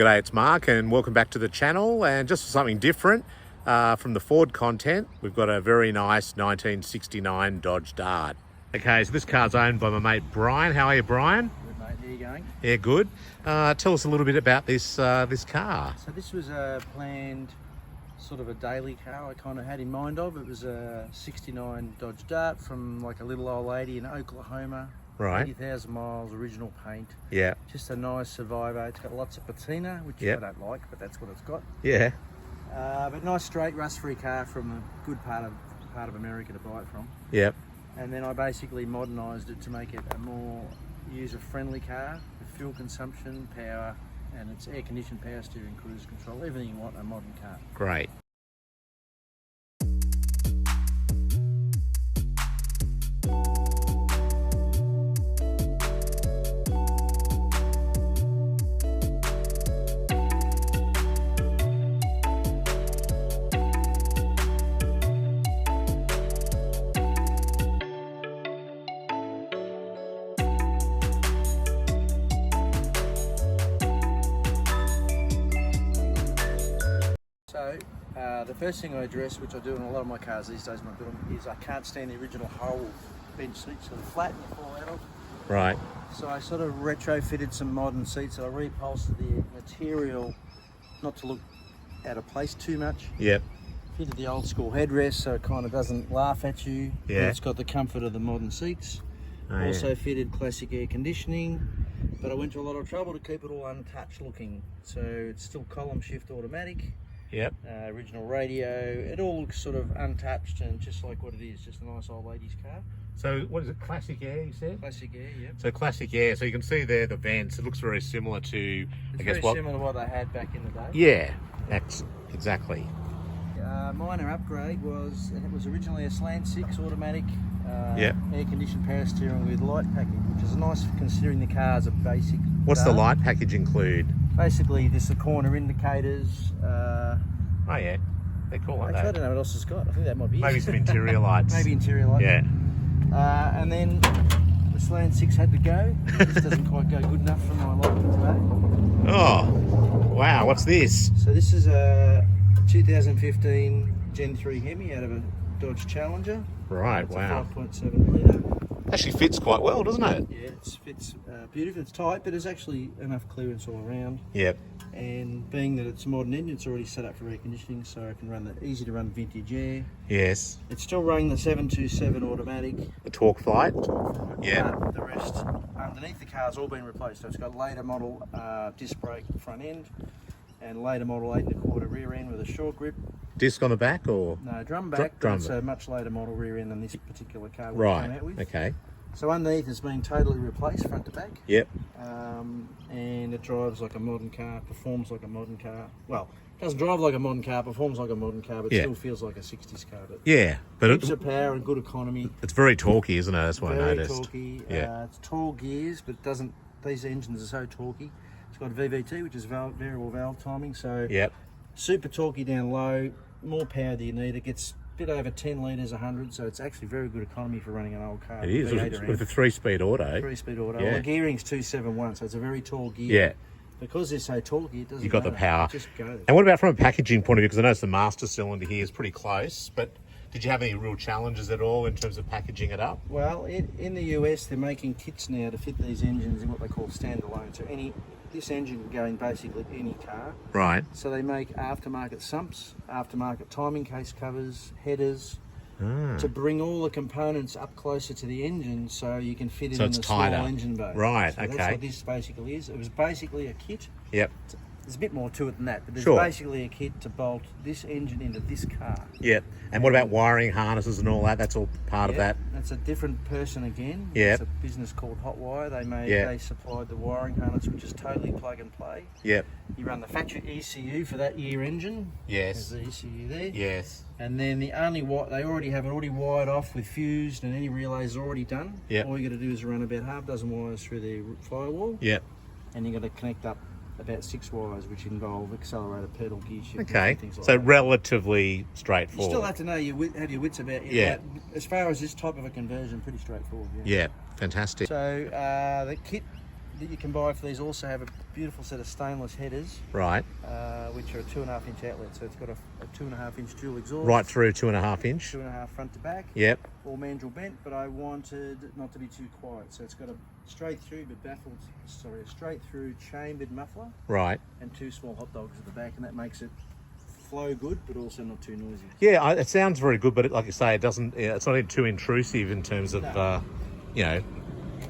G'day, it's Mark and welcome back to the channel. And just for something different from the Ford content, we've got a very nice 1969 Dodge Dart. Okay, so this car's owned by my mate Brian. How are you, Brian? Good, mate. How are you going? Yeah, good. Tell us a little bit about this this car. So this was a planned sort of a daily car I kind of had in mind of. It was a 69 Dodge Dart from like a little old lady in Oklahoma. Right. 80,000 miles, original paint. Yeah. Just a nice survivor. It's got lots of patina, which I don't like, but that's what it's got. Yeah. But nice, straight, rust-free car from a good part of America to buy it from. Yep. And then I basically modernised it to make it a more user-friendly car with fuel consumption, power, and it's air-conditioned, power steering, cruise control, everything you want in a modern car. Great. So, the first thing I address, which I do in a lot of my cars these days when I build them, is I can't stand the original whole bench seats, so they're flat and you fall out of. Right. So I sort of retrofitted some modern seats. I reupholstered the material not to look out of place too much. Yep. Fitted the old school headrest so it kind of doesn't laugh at you. Yeah. It's got the comfort of the modern seats. Oh, Also fitted classic air conditioning, but I went to a lot of trouble to keep it all untouched looking. So it's still column shift automatic. Yep. Original radio. It all looks sort of untouched and just like what it is, just a nice old lady's car. So what is it, classic air you said? Classic air, yep. So classic air, so you can see there the vents, it looks very similar to, It's I guess, very similar to what they had back in the day. Yeah, that's exactly. Minor upgrade was, it was originally a slant 6 automatic Yep. air-conditioned power steering with light package, which is nice considering the car's a basic What's the Dart. light package include? Basically, there's the corner indicators. Oh yeah, they're cool like Actually, I that. don't know what else it's got. I think that might be it. Maybe some interior lights. Maybe interior lights. Yeah. And then the Slant 6 had to go. It just doesn't quite go good enough for my liking today. Oh, wow, what's this? So this is a 2015 Gen 3 Hemi out of a Dodge Challenger. Right, It's wow. a 5.7 litre. Actually fits quite well, doesn't it? Yeah, it fits beautiful. It's tight, but there's actually enough clearance all around. Yep. And being that it's a modern engine, it's already set up for air conditioning, so I can run the easy to run vintage air. Yes. It's still running the 727 automatic. The torque flight? Yeah. But the rest underneath the car's all been replaced. So it's got later model disc brake front end and later model 8 1/4 rear end with a short grip. Disc on the back or? No, drum back. Drum It's back. a much later model rear end than this particular car we've Right, come out with. okay. So underneath it's been totally replaced front to back. Yep. And it drives like a modern car, performs like a modern car. Well, it doesn't drive like a modern car, performs like a modern car, but Yeah. still feels like a 60s car. But Yeah, but heaps of power and good economy. it's very torquey, isn't it? That's what I Very noticed. torquey. Yeah. It's tall gears, but it doesn't. These engines are so torquey. It's got a VVT, which is variable valve timing, so Yep. super torquey down low. More power than you need. It gets a bit over 10 litres 100, so it's actually very good economy for running an old car. It is, V8 with around. a 3-speed auto. 3-speed auto. Yeah. Well, the gearing's 271, so it's a very tall gear. Yeah. Because they're so torquey, it doesn't. You got the matter. power. It just goes. And what about from a packaging point of view? Because I noticed the master cylinder here is pretty close, but did you have any real challenges at all in terms of packaging it up? Well, in the US, they're making kits now to fit these engines in what they call standalone. So this engine can go in basically any car. Right. So they make aftermarket sumps, aftermarket timing case covers, headers, to bring all the components up closer to the engine so you can fit it So in it's the small tighter. engine bay. Right, So okay. That's what this basically is. It was basically a kit. Yep. There's a bit more to it than that, but there's Sure. basically a kit to bolt this engine into this car. Yep. And what about wiring harnesses and all that? That's all part of Yeah, that? That's a different person again. Yeah. It's a business called Hotwire. Yeah. They supplied the wiring harness, which is totally plug and play. Yep. You run the factory ECU for that year engine. Yes. There's the ECU there. Yes. And then the only they already have it already wired off with fused, and any relays are already done. Yep. All you got to do is run about half dozen wires through the firewall, Yep. and you got to connect up about 6 wires, which involve accelerator, pedal, gear shift, Okay. and things like So that. relatively You straightforward. still have to know have your wits about you. Yeah. But as far as this type of a conversion, pretty straightforward. Yeah. Fantastic. So the kit that you can buy for these also have a beautiful set of stainless headers, Right. which are a 2.5 inch outlet. So it's got a 2.5 inch dual exhaust. Right through 2.5 inch. 2.5 front to back. Yep. All mandrel bent, but I wanted it not to be too quiet. So it's got a straight through a straight through chambered muffler. Right. And 2 small hot dogs at the back, and that makes it flow good, but also not too noisy. Yeah, it sounds very good, but like you say, it doesn't. It's not too intrusive in terms of, you know.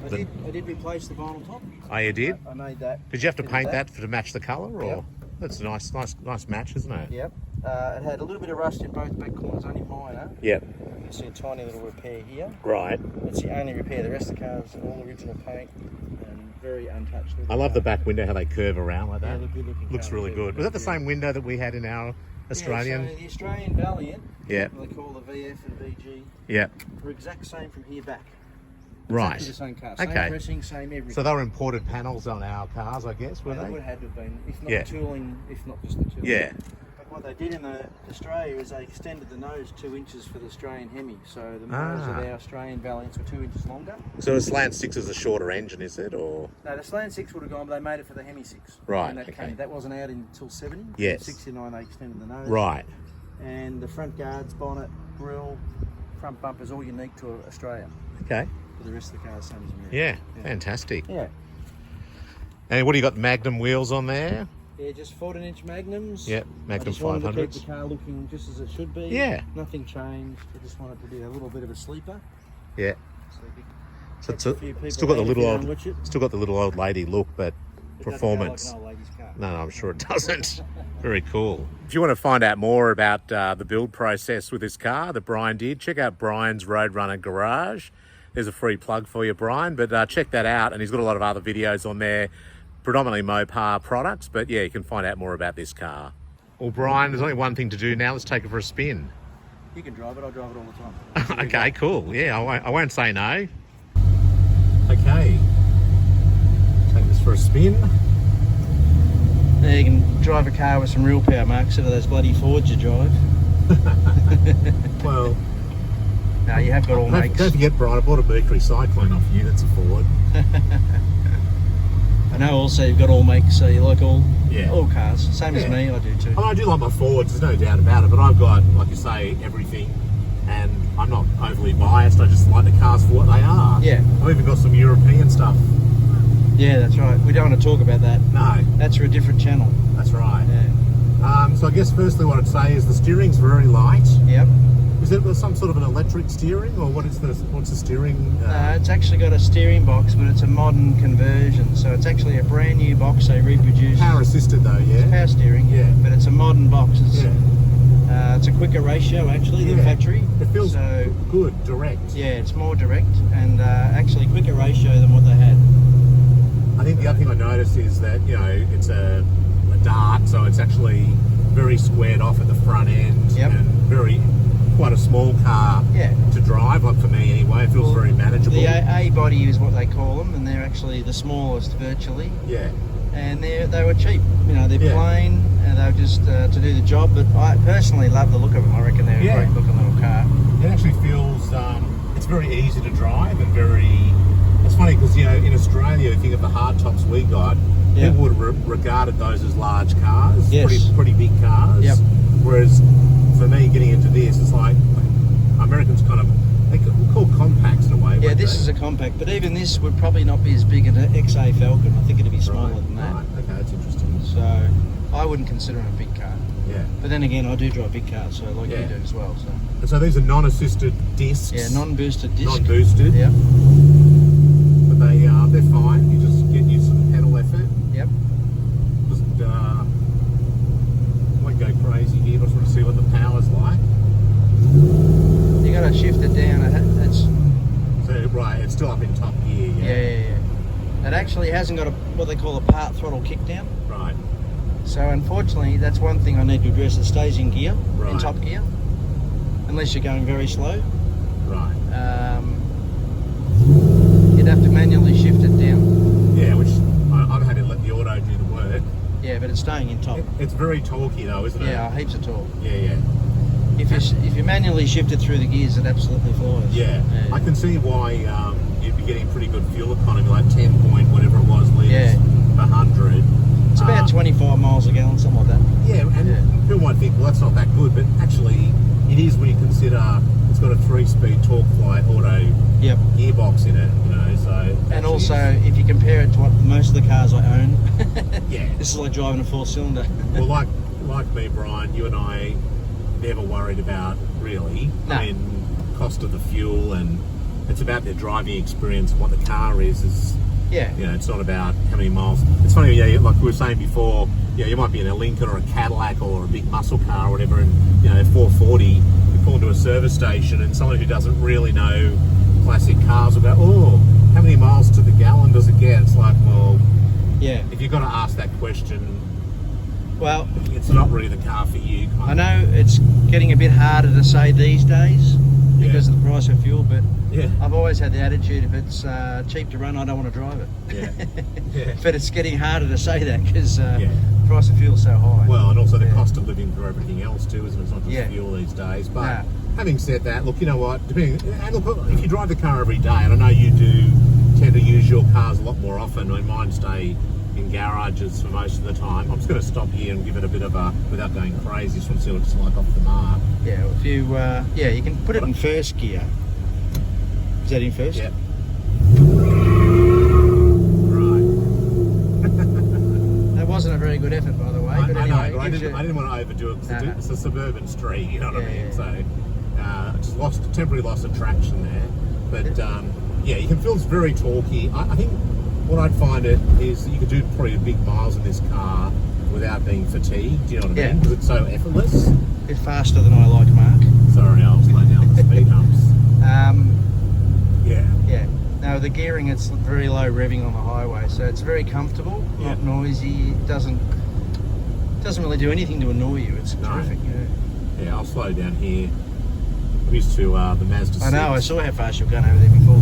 I did replace the vinyl top. Oh, you did? I made that. Did you have to paint that to match the colour, or? Yep. That's a nice match, isn't it? Yep. It had a little bit of rust in both back corners, only minor. Yep. You can see a tiny little repair here. Right. It's the only repair. The rest of the car's all original paint and very untouched. I love the back window, how they curve around like that. Yeah, good looking. Looks really good. Was that the same window that we had in our Australian? Yeah, so the Australian Valiant, Yeah. they call the VF and VG, Yeah. were exact same from here back. Right. Exactly the same car. Same Okay. pressing, same everything. So they were imported panels on our cars, I guess, were They they? would have had to have been, if not Yeah. tooling, if not just the tooling. Yeah. But what they did in Australia is they extended the nose 2 inches for the Australian Hemi. So the nose of our Australian Valiants were 2 inches longer. So the Slant 6 is a shorter engine, is it, or? No, the Slant 6 would have gone, but they made it for the Hemi 6. Right, And okay. that wasn't out until 70. Yes. In 69 they extended the nose. Right. And the front guards, bonnet, grille, front bumpers, all unique to Australia. Okay. For the rest of the cars, same as America. Yeah. Fantastic. Yeah. And what do you got? Magnum wheels on there? Yeah, just 14-inch Magnums. Yep, Magnum I just wanted to keep 500s. the car looking just as it should be. Yeah. Nothing changed. I just wanted to be a little bit of a sleeper. Yeah. So you could So it's catch a few people still got the out if little you old, don't watch it. still got the little old lady look, but It doesn't go performance. like an old lady's car. No, I'm sure it doesn't. Very cool. If you want to find out more about the build process with this car that Brian did, check out Brian's Roadrunner Garage. There's a free plug for you, Brian, but check that out. And he's got a lot of other videos on there, predominantly Mopar products, but yeah, you can find out more about this car. Well, Brian, there's only one thing to do now. Let's take it for a spin. You can drive it. I drive it all the time. Okay, cool. Yeah, I won't say no. Okay. Take this for a spin. There you can drive a car with some real power, Mark, instead of those bloody Fords you drive. Well, No, you have got all makes. don't forget, Brian, I bought a Mercury Cyclone off you. That's a Ford. I know also you've got all makes, so you like all cars. Same as Yeah. me, I do too. I mean, I do like my Fords, there's no doubt about it, but I've got, like you say, everything, and I'm not overly biased. I just like the cars for what they are. Yeah. I've even got some European stuff. Yeah, that's right. We don't want to talk about that. No, That's for a different channel. that's right. Yeah. So I guess firstly what I'd say is the steering's very light. Yep. Is it some sort of an electric steering, or what's the steering? It's actually got a steering box, but it's a modern conversion. So it's actually a brand new box they reproduced. Power assisted though, yeah? Power steering, Yeah. but it's a modern box. Yeah. It's a quicker ratio actually than Yeah. factory. It feels so good, direct. yeah, it's more direct and actually quicker ratio than what they had. I think the other thing I noticed is that, you know, it's a Dart, so it's actually very squared off at the front end. Yep. And quite a small car Yeah. to drive, like for me anyway. It feels very manageable. The A body is what they call them, and they're actually the smallest virtually. Yeah. And they were cheap. You know, they're Yeah. plain and they were just to do the job. But I personally love the look of them. I reckon they're a Yeah. great looking little car. It actually feels, it's very easy to drive and very, it's funny because, you know, in Australia, if you think of the hard tops we got, Yeah. people would have regarded those as large cars, Yes. pretty big cars. Yep. Whereas for me, getting into this, it's like, Americans kind of, they call compacts in a way. Yeah, wouldn't this they? is a compact, but even this would probably not be as big as an XA Falcon. I think it'd be smaller than that. Right, okay, that's interesting. So I wouldn't consider it a big car. Yeah. But then again, I do drive big cars, so like Yeah. you do as well. So And so these are non-assisted discs. yeah, non-boosted disc. Non-boosted. Yep. But they're fine. You just get used to the pedal effort. Yep. Just won't go crazy here. Just want to see what the power's like. You got to shift it down. It's So right, it's still up in top gear. yeah. It actually hasn't got what they call a part throttle kickdown. Right. So unfortunately, that's one thing I need to address. It stays in gear, Right. in top gear, unless you're going very slow. Right. You'd have to manually shift it down. Yeah, which I've had to let the auto do the work. Yeah, but it's staying in top. It's very torquey though, isn't it? Yeah, heaps of torque. Yeah. If you manually shift it through the gears, it absolutely flies. Yeah. I can see why you'd be getting pretty good fuel economy, like 10 point whatever it was liters. that's not that good, but actually it is when you consider it's got a 3-speed torque flight auto Yep. gearbox in it, you know, so... And also, if you compare it to what most of the cars I own, yeah. this is like driving a 4-cylinder. Well, like me, Brian, you and I never worried about, really. No. I mean, cost of the fuel, and it's about the driving experience. What the car is Yeah. you know, it's not about how many miles. It's funny, yeah, like we were saying before, yeah, you might be in a Lincoln or a Cadillac or a big muscle car or whatever, and, you know, 440, you pull into a service station, and someone who doesn't really know classic cars will go, oh, how many miles to the gallon does it get? It's like, well, Yeah. if you've got to ask that question, Well, it's not really the car for you. I know it's getting a bit harder to say these days because of the price of fuel, but Yeah. I've always had the attitude, if it's cheap to run, I don't want to drive it. Yeah. Yeah. But it's getting harder to say that because Yeah. the price of fuel's so high. Well, and also the Yeah. cost of living for everything else too, isn't it? It's not just Yeah. fuel these days. But No. having said that, look, you know what? Depending, and look, if you drive the car every day, and I know you do tend to use your cars a lot more often. I mean, mine stay in garages for most of the time. I'm just going to stop here and give it a bit of a, without going crazy, just want to see what it's like off the mark. Yeah, if you, you can put it in first gear. Is that in first? Yeah. Right. That wasn't a very good effort, by the way. I But know, anyway, but I it gives didn't want to overdo it because No. it's a suburban street, you know what I Yeah, mean? yeah. So, just temporary loss of traction there. But, yeah, you can feel it's very torquey. I think what I'd find it is that you could do probably big miles in this car without being fatigued, do you know what I Yeah. mean? Because it's so effortless. a bit faster than I like, Mark. Sorry, I'll slow down the speed humps. Yeah. Yeah. No, the gearing, it's very low revving on the highway, so it's very comfortable, Yeah. not noisy. It doesn't really do anything to annoy you. It's No. terrific. Yeah. Yeah, I'll slow down here. I'm used to the Mazda 6. I know. I saw how fast you've gone over there before.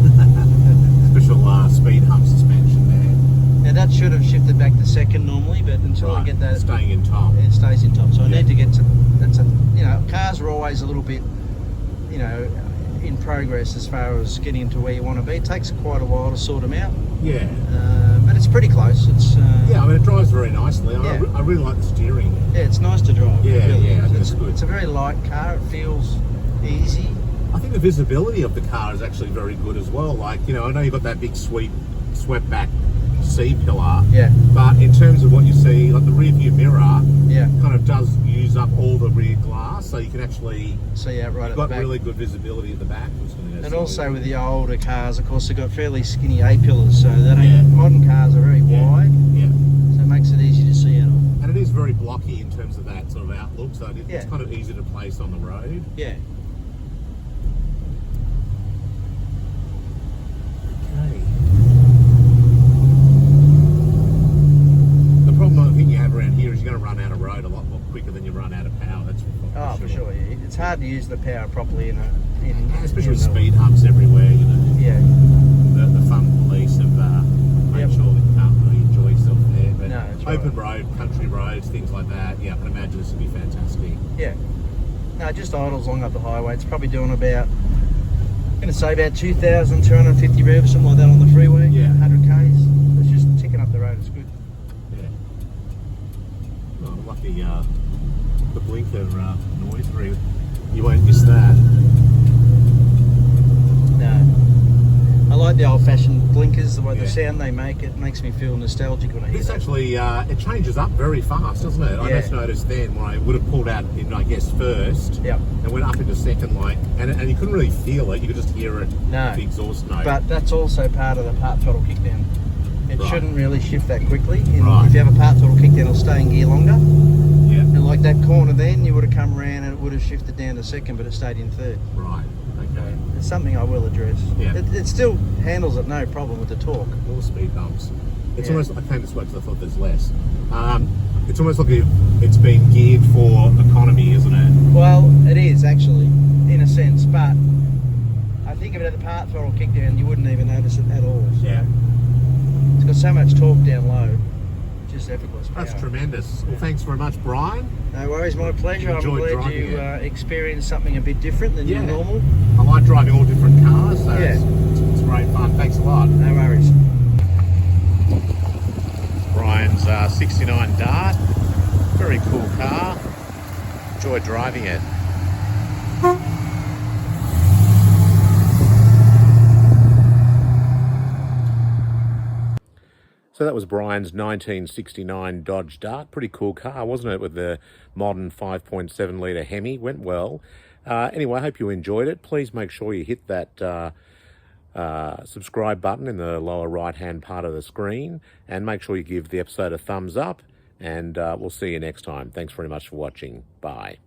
Special speed hump suspension there. Now that should have shifted back to second normally, but until I Right, get that, staying in top. it stays in top. So I Yeah. need to get to. Cars are always a little bit, in progress as far as getting into where you want to be. It takes quite a while to sort them out, Yeah. but it's pretty close. It's Yeah, I mean, it drives very nicely. Yeah. I really like the steering. yeah, it's nice to drive. Yeah, it really yeah, I is. think It's it's good. It's a very light car. It feels easy. I think the visibility of the car is actually very good as well. Like, you know, I know you've got that big swept back C-pillar, Yeah, but in terms of what you see, like the rear view mirror yeah. kind of does use up all the rear glass, so you can actually, See out right you've at got the back. really good visibility at the back. And also with the older cars, of course, they've got fairly skinny A-pillars, so they don't, Yeah. modern cars are very Yeah. wide, Yeah. so it makes it easy to see out of. And it is very blocky in terms of that sort of outlook, so it's Yeah. kind of easy to place on the road. Yeah. Okay. The problem I think you have around here is you're going to run out of road a lot more quicker than you run out of power. That's Oh, for sure. Yeah. It's hard to use the power properly especially with in the- speed humps everywhere, you know. Yeah. The fun police have made Yep. sure that you can't really enjoy yourself there. But No, that's open right. road, country roads, things like that, yeah, I can imagine this would be fantastic. Yeah. No, it just idles along up the highway. It's probably doing about, I'm going to say about 2,250 revs, something like that on the freeway. Yeah. 100 Ks. It's just ticking up the road. It's good. Yeah. Oh, lucky the blinker noise, you won't miss that. No. I like the old-fashioned blinkers, the way Yeah. the sound they make. It makes me feel nostalgic when I hear This that. actually, it changes up very fast, doesn't it? I Yeah. just noticed then when I would have pulled out in, I guess, first, Yep. and went up into second, and you couldn't really feel it, you could just hear it, No. the exhaust note. But that's also part of the part throttle kickdown. It Right. shouldn't really shift that quickly. Right. If you have a part throttle kickdown, it'll stay in gear longer. Yeah, And like that corner then, you would have come around and it would have shifted down to second, but it stayed in third. right, okay. It's something I will address. Yeah. It still handles it no problem with the torque. More speed bumps. It's Yeah. almost, I came this way because I thought there's less. It's almost like it's been geared for economy, isn't it? Well, it is actually, in a sense, but I think if it had the part throttle kickdown, you wouldn't even notice it at all. So Yeah. It's got so much torque down low, just effortless power. That's tremendous. Well, thanks very much, Brian. No worries, my pleasure. I'm Enjoyed glad driving you it. experienced something a bit different than your Yeah. normal. I like driving all different cars, so Yeah. it's great fun. Thanks a lot. No worries. Brian's 69 Dart, very cool car. enjoy driving it. So that was Brian's 1969 Dodge Dart. Pretty cool car, wasn't it, with the modern 5.7 litre Hemi? Went well. Anyway, I hope you enjoyed it. Please make sure you hit that subscribe button in the lower right-hand part of the screen, and make sure you give the episode a thumbs up, and we'll see you next time. Thanks very much for watching. Bye.